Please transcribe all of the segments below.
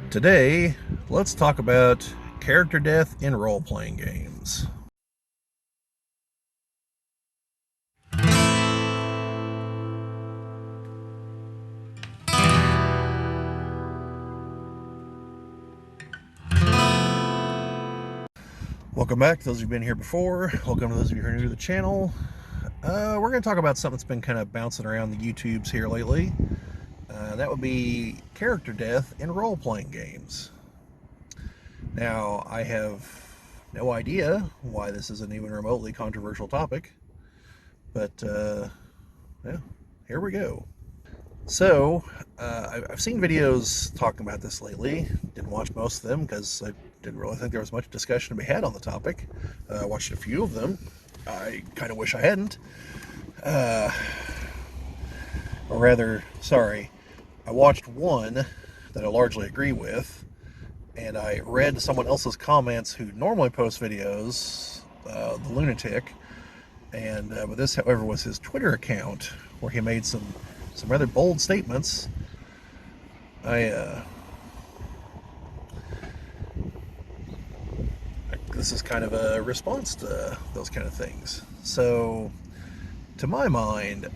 Today, let's talk about character death in role-playing games. Welcome back to those who've been here before. Welcome to those of you who are new to the channel. We're going to talk about something that's been kind of bouncing around the YouTubes here lately. That would be character death in role-playing games. Now, I have no idea why this is an even remotely controversial topic, but yeah, here we go. So, I've seen videos talking about this lately. Didn't watch most of them because I didn't really think there was much discussion to be had on the topic. I watched a few of them. I kind of wish I hadn't. Or rather, sorry, I watched one that I largely agree with, and I read someone else's comments who normally posts videos, the lunatic, and but this, however, was his Twitter account where he made some rather bold statements. This is kind of a response to those kind of things. So, to my mind,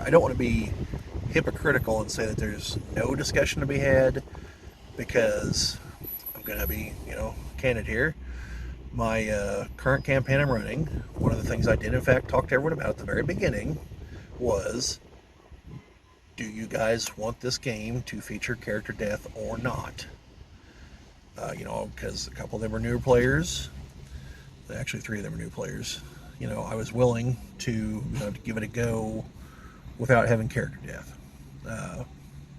I don't want to be hypocritical and say that there's no discussion to be had, because I'm going to be, candid here. My current campaign I'm running, one of the things I did in fact talk to everyone about at the very beginning was, do you guys want this game to feature character death or not? Because a couple of them are newer players. Actually, 3 of them are new players. I was willing to give it a go without having character death,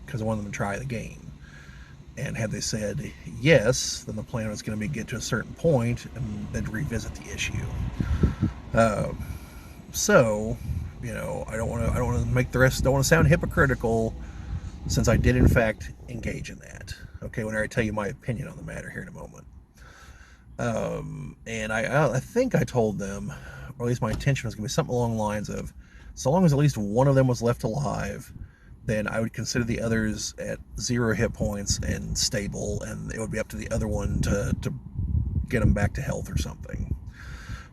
because I wanted them to try the game. And had they said yes, then the plan was going to be get to a certain point and then revisit the issue. So, I don't want to make the rest. Don't want to sound hypocritical, since I did in fact engage in that. Okay, when I tell you my opinion on the matter here in a moment. And I think I told them, or at least my intention was going to be something along the lines of, so long as at least one of them was left alive, then I would consider the others at 0 hit points and stable, and it would be up to the other one to get them back to health or something.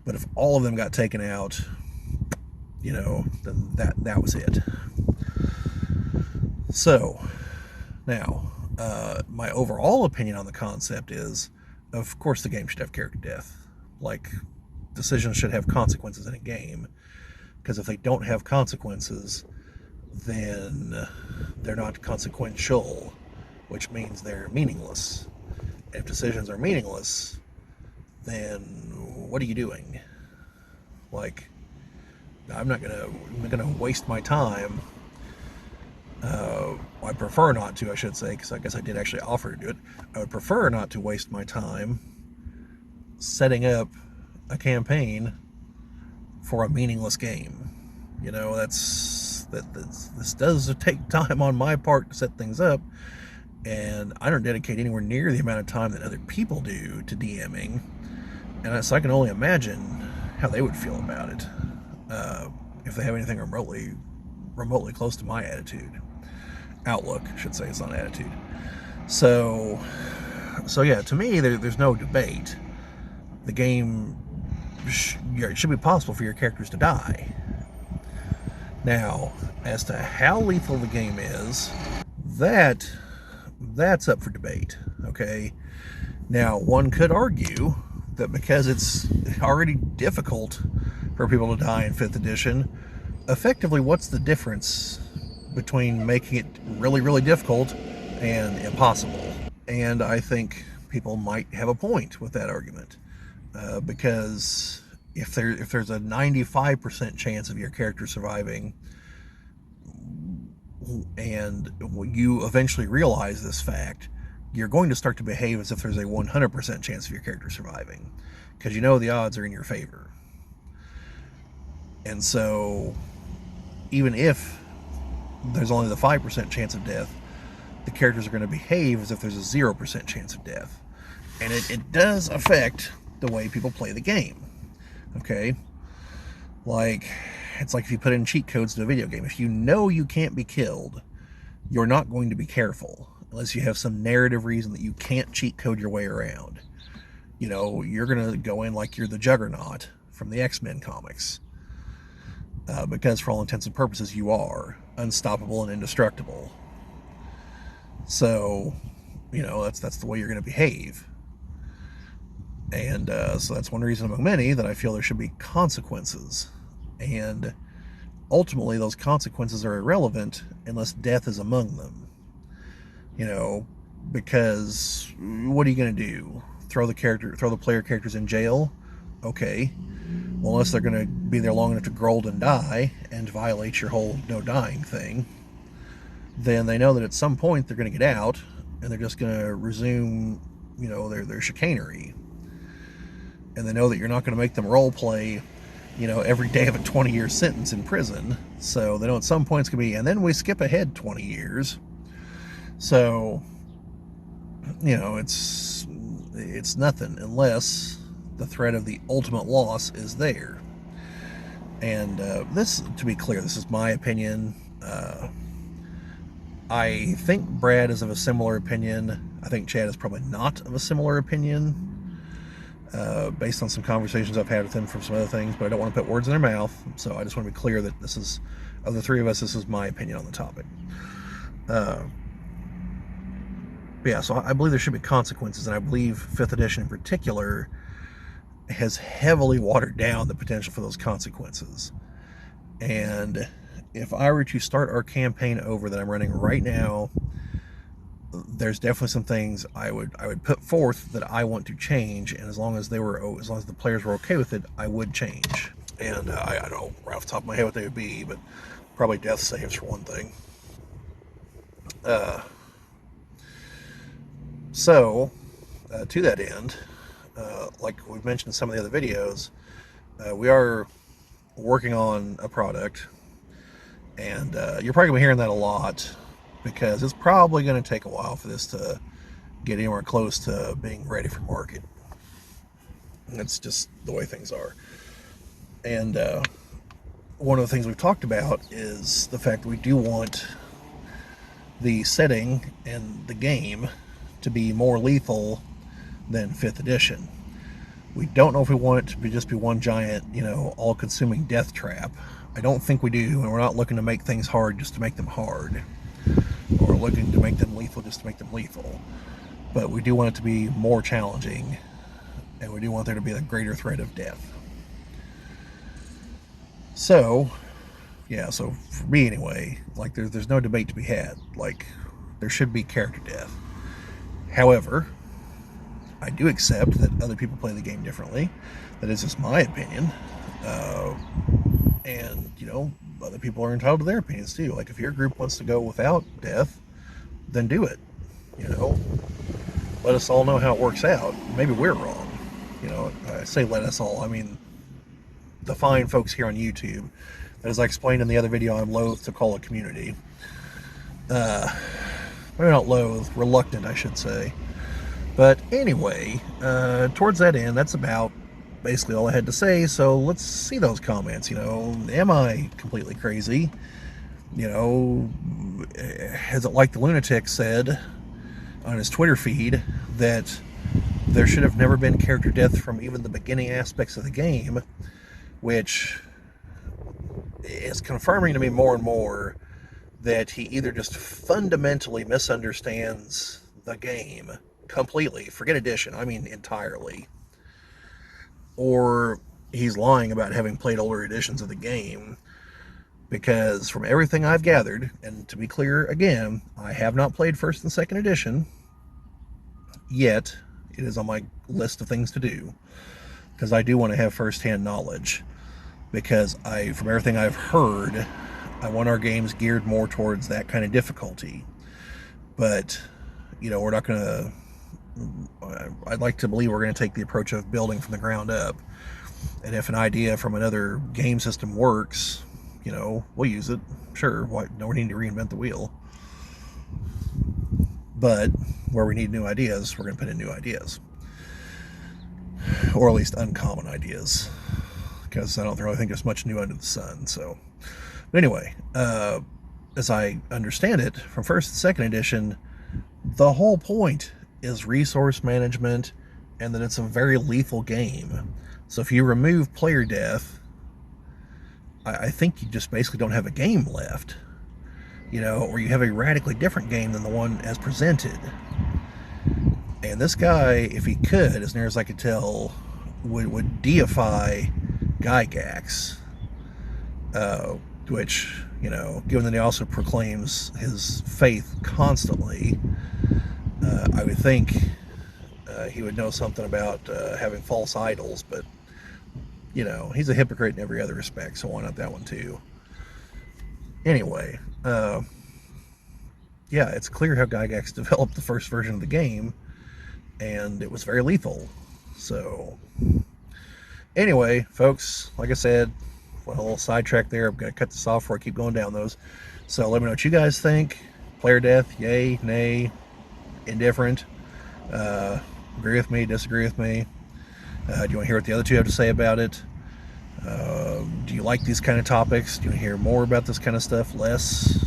But if all of them got taken out, then that was it. So, now, my overall opinion on the concept is, of course the game should have character death. Like, decisions should have consequences in a game, because if they don't have consequences, then they're not consequential, which means they're meaningless. If decisions are meaningless, then what are you doing? Like, I'm not gonna waste my time. I prefer not to, I should say, because I guess I did actually offer to do it. I would prefer not to waste my time setting up a campaign for a meaningless game. This does take time on my part to set things up, and I don't dedicate anywhere near the amount of time that other people do to DMing, and so I can only imagine how they would feel about it, if they have anything remotely close to my outlook, I should say. It's not attitude. So yeah, to me, there's no debate. The game it should be possible for your characters to die. Now, as to how lethal the game is, that's up for debate. Okay. Now, one could argue that because it's already difficult for people to die in 5th edition, effectively, what's the difference between making it really, really difficult and impossible? And I think people might have a point with that argument, because if there's a 95% chance of your character surviving, and you eventually realize this fact, you're going to start to behave as if there's a 100% chance of your character surviving, because the odds are in your favor. And so, even if there's only the 5% chance of death, the characters are going to behave as if there's a 0% chance of death. And it does affect the way people play the game. Okay? It's like if you put in cheat codes to a video game. If you know you can't be killed, you're not going to be careful. unless you have some narrative reason that you can't cheat code your way around. You're going to go in like you're the Juggernaut from the X-Men comics. Because for all intents and purposes, you are unstoppable and indestructible. So, that's the way you're going to behave. And so that's one reason among many that I feel there should be consequences. And ultimately, those consequences are irrelevant unless death is among them. Because what are you going to do? Throw the player characters in jail? Okay. Well, unless they're going to be there long enough to grow old and die and violate your whole no dying thing, then they know that at some point they're going to get out and they're just going to resume, their chicanery. And they know that you're not going to make them role play, every day of a 20-year sentence in prison. So they know at some point it's going to be, and then we skip ahead 20 years. So, it's nothing unless the threat of the ultimate loss is there. And this, to be clear, this is my opinion. I think Brad is of a similar opinion. I think Chad is probably not of a similar opinion, based on some conversations I've had with him from some other things, but I don't want to put words in their mouth, so I just want to be clear that of the three of us, this is my opinion on the topic. Yeah, so I believe there should be consequences, and I believe 5th edition in particular has heavily watered down the potential for those consequences. And if I were to start our campaign over that I'm running right now, there's definitely some things I would put forth that I want to change, and as long as the players were okay with it, I would change. And I don't know right off the top of my head what they would be, but probably death saves for one thing. So, to that end, like we've mentioned in some of the other videos, we are working on a product, and you're probably going to be hearing that a lot, because it's probably going to take a while for this to get anywhere close to being ready for market. That's just the way things are. And one of the things we've talked about is the fact that we do want the setting and the game to be more lethal than 5th edition. We don't know if we want it to just be one giant, all-consuming death trap. I don't think we do, and we're not looking to make things hard just to make them hard, or looking to make them lethal just to make them lethal. But we do want it to be more challenging, and we do want there to be a greater threat of death. So, yeah, so for me anyway, like there's no debate to be had. Like, there should be character death. However, I do accept that other people play the game differently. That is just my opinion. And, other people are entitled to their opinions too. Like, if your group wants to go without death, then do it. Let us all know how it works out. Maybe we're wrong. I say let us all. I mean, the fine folks here on YouTube. As I explained in the other video, I'm loath to call a community. Maybe not loath, reluctant, I should say. But anyway, towards that end, that's about basically all I had to say. So let's see those comments. Am I completely crazy? Is it like the lunatic said on his Twitter feed that there should have never been character death from even the beginning aspects of the game, which is confirming to me more and more that he either just fundamentally misunderstands the game completely, forget edition, I mean entirely, or he's lying about having played older editions of the game, because from everything I've gathered, and to be clear again, I have not played 1st and 2nd edition yet. It is on my list of things to do, because I do want to have first-hand knowledge, because from everything I've heard, I want our games geared more towards that kind of difficulty. But, we're not going to... I'd like to believe we're going to take the approach of building from the ground up. And if an idea from another game system works, we'll use it. Sure, we need to reinvent the wheel. But where we need new ideas, we're going to put in new ideas. Or at least uncommon ideas. Because I don't really think there's much new under the sun, so... But anyway, as I understand it, from 1st and 2nd edition, The whole point is resource management, and that it's a very lethal game. So if you remove player death, I think you just basically don't have a game left, or you have a radically different game than the one as presented. And this guy, if he could, as near as I could tell, would deify Gygax, which, given that he also proclaims his faith constantly, I would think he would know something about having false idols, but, he's a hypocrite in every other respect, so why not that one too? Anyway, yeah, it's clear how Gygax developed the first version of the game, and it was very lethal. So, anyway, folks, like I said, a little sidetrack there. I'm going to cut this off before I keep going down those. So, let me know what you guys think. Player death, yay, nay, indifferent. Agree with me, disagree with me. Do you want to hear what the other two have to say about it? Do you like these kind of topics? Do you want to hear more about this kind of stuff? Less?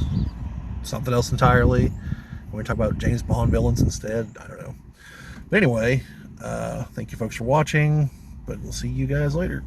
Something else entirely? When we talk about James Bond villains instead? I don't know. But anyway, thank you folks for watching, but we'll see you guys later.